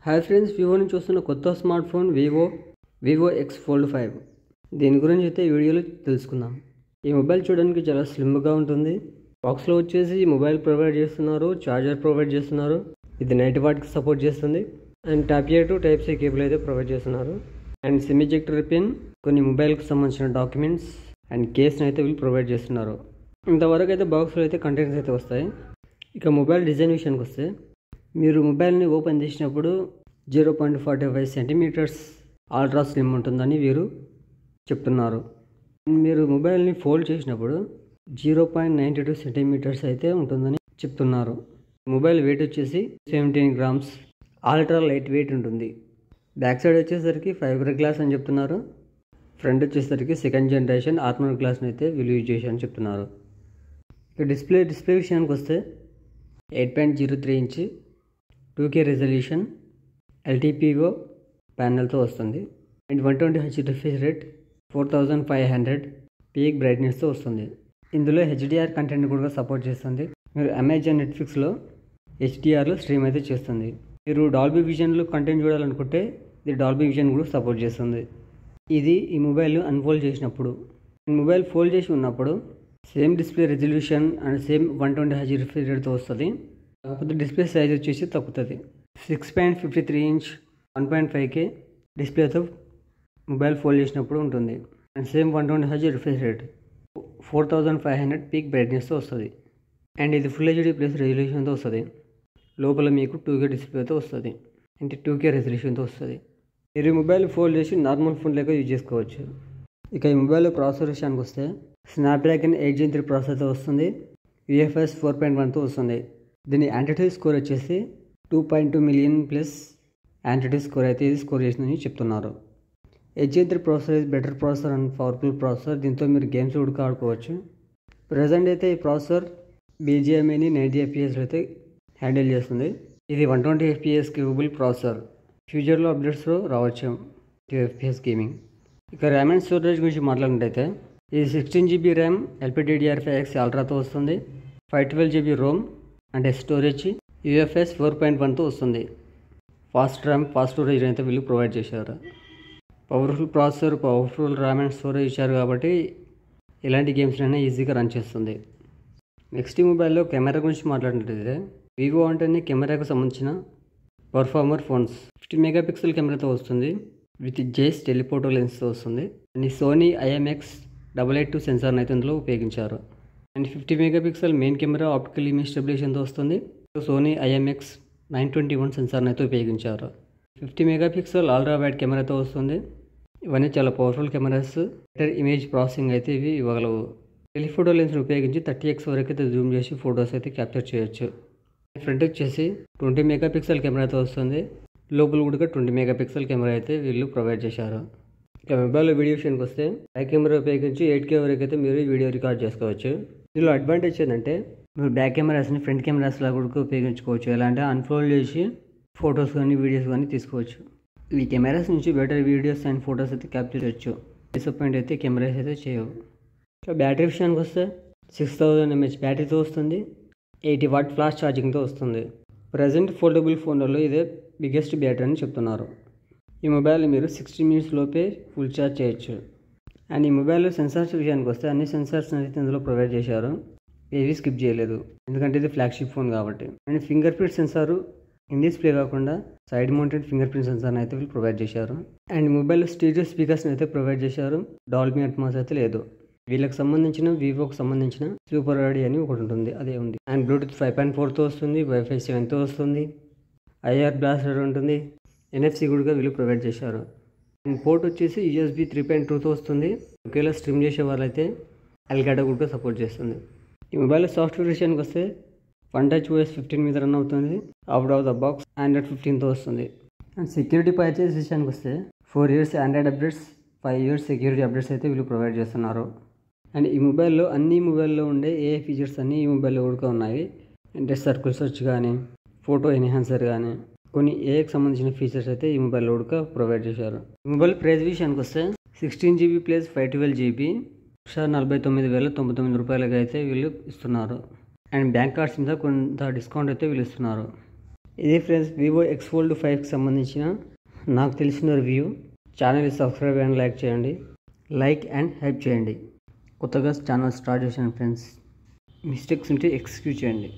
Hi friends, Vivo నుంచి వస్తున్న కొత్త smart phone Vivo X fold 5. దీని గురించి అయితే ఈ వీడియోలో తెలుసుకుందాం. ఈ మొబైల్ చూడడానికి చాలా స్లిమ్గా ఉంటుంది. బాక్స్లో వచ్చేసి మొబైల్ ప్రొవైడ్ చేస్తున్నారు, చార్జర్ ప్రొవైడ్ చేస్తున్నారు. ఇది 90 వాట్కి సపోర్ట్ చేస్తుంది. And Type-A to Type-C cable అయితే ప్రొవైడ్ చేస్తున్నారు. అండ్ సిమ్ ఎజెక్టర్ పిన్, కొన్ని మొబైల్కి సంబంధించిన డాక్యుమెంట్స్ అండ్ కేస్ని అయితే వీళ్ళు ప్రొవైడ్ చేస్తున్నారు. ఇంతవరకు అయితే బాక్స్లో అయితే కంటెంట్స్ అయితే వస్తాయి. ఇక మొబైల్ డిజైన్ విషయానికి వస్తే, మీరు మొబైల్ని ఓపెన్ చేసినప్పుడు 0.45 సెంటీమీటర్స్ అల్ట్రా స్లిమ్ ఉంటుందని వీరు చెప్తున్నారు. మీరు మొబైల్ని ఫోల్డ్ చేసినప్పుడు 0.92 సెంటీమీటర్స్ అయితే ఉంటుందని చెప్తున్నారు. మొబైల్ వెయిట్ వచ్చేసి 17 grams, అల్ట్రా లైట్ వెయిట్ ఉంటుంది. బ్యాక్ సైడ్ వచ్చేసరికి ఫైబర్ గ్లాస్ అని చెప్తున్నారు. ఫ్రంట్ వచ్చేసరికి సెకండ్ జనరేషన్ ఆర్మర్ గ్లాస్ని అయితే వీళ్ళు యూజ్ చేశారని చెప్తున్నారు. ఇక డిస్ప్లే విషయానికి వస్తే 8.03 ఇంచ్ 2K రెజల్యూషన్ LTPO ప్యానెల్తో వస్తుంది. And 120Hz refresh rate, 4500 peak బ్రైట్నెస్తో వస్తుంది. ఇందులో HDR కంటెంట్ కూడా సపోర్ట్ చేస్తుంది. మీరు అమెజాన్ నెట్ఫ్లిక్స్లో HDRలో స్ట్రీమ్ అయితే చేస్తుంది. మీరు డాల్బీ విజన్లో కంటెంట్ చూడాలనుకుంటే ఇది డాల్బీ విజన్ కూడా సపోర్ట్ చేస్తుంది. ఇది ఈ మొబైల్ అన్ఫోల్డ్ చేసినప్పుడు, మొబైల్ ఫోల్డ్ చేసి ఉన్నప్పుడు same display resolution and same 120Hz refresh రేట్తో వస్తుంది. కాకపోతే డిస్ప్లే సైజ్ వచ్చేసి తగ్గుతుంది. 6.53 ఇంచ్ 1.5K డిస్ప్లేతో మొబైల్ ఫోల్డ్ చేసినప్పుడు ఉంటుంది. And same 120Hz refresh rate, 4500 peak బ్రైట్నెస్తో వస్తుంది. అండ్ ఇది ఫుల్ HD ప్లస్ రెజల్యూషన్తో వస్తుంది. లోపల మీకు 2K డిస్ప్లేతో వస్తుంది. అంటే 2K రెజల్యూషన్తో వస్తుంది. మీరు ఈ మొబైల్ ఫోల్డ్ చేసి నార్మల్ ఫోన్ లెక్క యూజ్ చేసుకోవచ్చు. ఇక ఈ మొబైల్ ప్రాసెసర్ విషయానికి వస్తే, స్నాప్డ్రాగన్ 8 Gen 3 ప్రాసెసర్తో వస్తుంది. UFS 4.1తో వస్తుంది. దీని యాంటిటీ స్కోర్ వచ్చేసి 2.2 మిలియన్ ప్లస్ యాంటిటీ స్కోర్ అయితే ఇది స్కోర్ చేసిందని చెప్తున్నారు. 8 Gen 3 processor is better processor and powerful processor. దీంతో మీరు గేమ్స్ కూడా ఆడుకోవచ్చు. ప్రజెంట్ అయితే ఈ ప్రాసెసర్ BGMIని 90 FPS అయితే హ్యాండిల్ చేస్తుంది. ఇది 120 FPS కేబుల్ ప్రాసెసర్. ఫ్యూచర్లో అప్డేట్స్లో రావచ్చు 2 FPS గేమింగ్. ఇక ర్యామ్ అండ్ స్టోరేజ్ గురించి మాట్లాడినట్టయితే, ఇది 16 GB ర్యామ్ LPDDR5X అల్ట్రాతో వస్తుంది. 512 GB రోమ్ అంటే స్టోరేజ్ UFS 4.1తో వస్తుంది. ఫాస్ట్ ర్యామ్, ఫాస్ట్ స్టోరేజ్ అయితే వీళ్ళు ప్రొవైడ్ చేశారు. Powerful processor, powerful RAM and storage ఇచ్చారు కాబట్టి ఇలాంటి గేమ్స్నైనా ఈజీగా రన్ చేస్తుంది. నెక్స్ట్ ఈ మొబైల్లో కెమెరా గురించి మాట్లాడినట్టయితే, వివో అంటేనే కెమెరాకు సంబంధించిన పర్ఫార్మర్ ఫోన్స్. 50 మెగాపిక్సెల్ కెమెరాతో వస్తుంది. విత్ జేస్ టెలిఫోటో లెన్స్తో వస్తుంది. అండ్ సోనీ IMX882 సెన్సార్ని అయితే ఇందులో ఉపయోగించారు. And 50 megapixel main camera optical image స్టెబిలైజేషన్తో వస్తుంది. సోనీ IMX921 సెన్సార్ని అయితే ఉపయోగించారు. 50 మెగాపిక్సెల్ అల్ట్రా వైడ్ కెమెరాతో వస్తుంది. ఇవన్నీ చాలా powerful cameras. Better image processing అయితే ఇవి ఇవ్వగలవు. టెలిఫోటో లెన్స్ని ఉపయోగించి 30x వరకు అయితే జూమ్ చేసి ఫొటోస్ అయితే క్యాప్చర్ చేయొచ్చు. ఫ్రంట్ వచ్చేసి 20 మెగాపిక్సెల్ కెమెరాతో వస్తుంది. లోపల కూడా 20 మెగాపిక్సెల్ కెమెరా అయితే వీళ్ళు ప్రొవైడ్ చేశారు. ఇక మొబైల్లో వీడియో విషయానికి వస్తే, బ్యాక్ కెమెరా ఉపయోగించి 8K వరకు అయితే మీరు వీడియో రికార్డ్ చేసుకోవచ్చు. ఇందులో అడ్వాంటేజ్ ఏంటంటే, మీరు బ్యాక్ కెమెరాస్ని ఫ్రంట్ కెమెరాస్ లాగా కూడా ఉపయోగించుకోవచ్చు. ఎలా అంటే అన్ఫోల్డ్ చేసి ఫొటోస్ కానీ వీడియోస్ కానీ తీసుకోవచ్చు. ఈ కెమెరాస్ నుంచి బెటర్ వీడియోస్ అండ్ ఫొటోస్ అయితే క్యాప్చర్ చేయొచ్చు. డిసప్పాయింట్ అయితే కెమెరాస్ అయితే చేయవు. ఇక బ్యాటరీ విషయానికి వస్తే, 6000 mAh బ్యాటరీతో వస్తుంది. 80 వాట్ ఫ్లాష్ ఛార్జింగ్తో వస్తుంది. ప్రజెంట్ ఫోల్డబుల్ ఫోన్లలో ఇదే బిగ్గెస్ట్ బ్యాటరీ అని చెప్తున్నారు. ఈ మొబైల్ మీరు 60 minutes లోపే ఫుల్ ఛార్జ్ చేయొచ్చు. అండ్ ఈ మొబైల్లో సెన్సార్స్ విషయానికి వస్తే, అన్ని సెన్సార్స్ అయితే ఇందులో ప్రొవైడ్ చేశారు. ఏవి స్కిప్ చేయలేదు, ఎందుకంటే ఇది ఫ్లాగ్షిప్ ఫోన్ కాబట్టి. And fingerprint sensor in display కాకుండా సైడ్ మౌంటెడ్ ఫింగర్ ప్రింట్ సెన్సార్ని అయితే వీళ్ళు ప్రొవైడ్ చేశారు. అండ్ మొబైల్లో స్టీరియో స్పీకర్స్ని అయితే ప్రొవైడ్ చేశారు. డాల్బీ అట్మాస్ అయితే లేదు. వీళ్ళకి సంబంధించిన వివోకి సంబంధించిన సూపర్ ఆడియో అని ఒకటి ఉంటుంది, అదే ఉంది. అండ్ బ్లూటూత్ 5.4తో వస్తుంది. Wi-Fi 7తో వస్తుంది. IR బ్లాస్టర్ ఉంటుంది. NFC కూడా వీళ్ళు ప్రొవైడ్ చేశారు. అండ్ పోర్ట్ వచ్చేసి USB 3.2తో వస్తుంది. ఒకేలా స్ట్రీమ్ చేసే వాళ్ళైతే Elgato కూడా సపోర్ట్ చేస్తుంది. ఈ మొబైల్ సాఫ్ట్వేర్ విషయానికి వస్తే, OneTouch OS 15 మీద రన్ అవుతుంది. Out of the box Android 15తో వస్తుంది. అండ్ సెక్యూరిటీ ప్యాచెస్ విషయానికి వస్తే, 4 years Android updates, 5 years security updates అయితే వీళ్ళు ప్రొవైడ్ చేస్తున్నారు. అండ్ ఈ మొబైల్లో అన్ని మొబైల్లో ఉండే AI ఫీచర్స్ అన్నీ ఈ మొబైల్లో కూడా ఉన్నాయి. అంటే సర్కిల్ సెర్చ్ కానీ, ఫోటో ఎన్హాన్సర్ కానీ, కొన్ని AIకి సంబంధించిన ఫీచర్స్ అయితే ఈ మొబైల్లో కూడా ప్రొవైడ్ చేశారు. ఈ మొబైల్ ప్రైస్ విషయానికి వస్తే, 16 GB ప్లస్ 512 GB 49,099 రూపాయలకి అయితే వీళ్ళు ఇస్తున్నారు. అండ్ బ్యాంక్ కార్డ్స్ మీద కొంత డిస్కౌంట్ అయితే వీళ్ళు ఇస్తున్నారు. ఇది ఫ్రెండ్స్ వివో ఎక్స్ ఫోల్డ్ 5కి సంబంధించిన నాకు తెలిసిన review. Channel subscribe and like చేయండి. లైక్ అండ్ హెల్ప్ చేయండి. కొత్తగా ఛానల్ స్టార్ట్ చేశాను ఫ్రెండ్స్. మిస్టేక్స్ ఉంటే ఎక్స్క్యూజ్ చేయండి.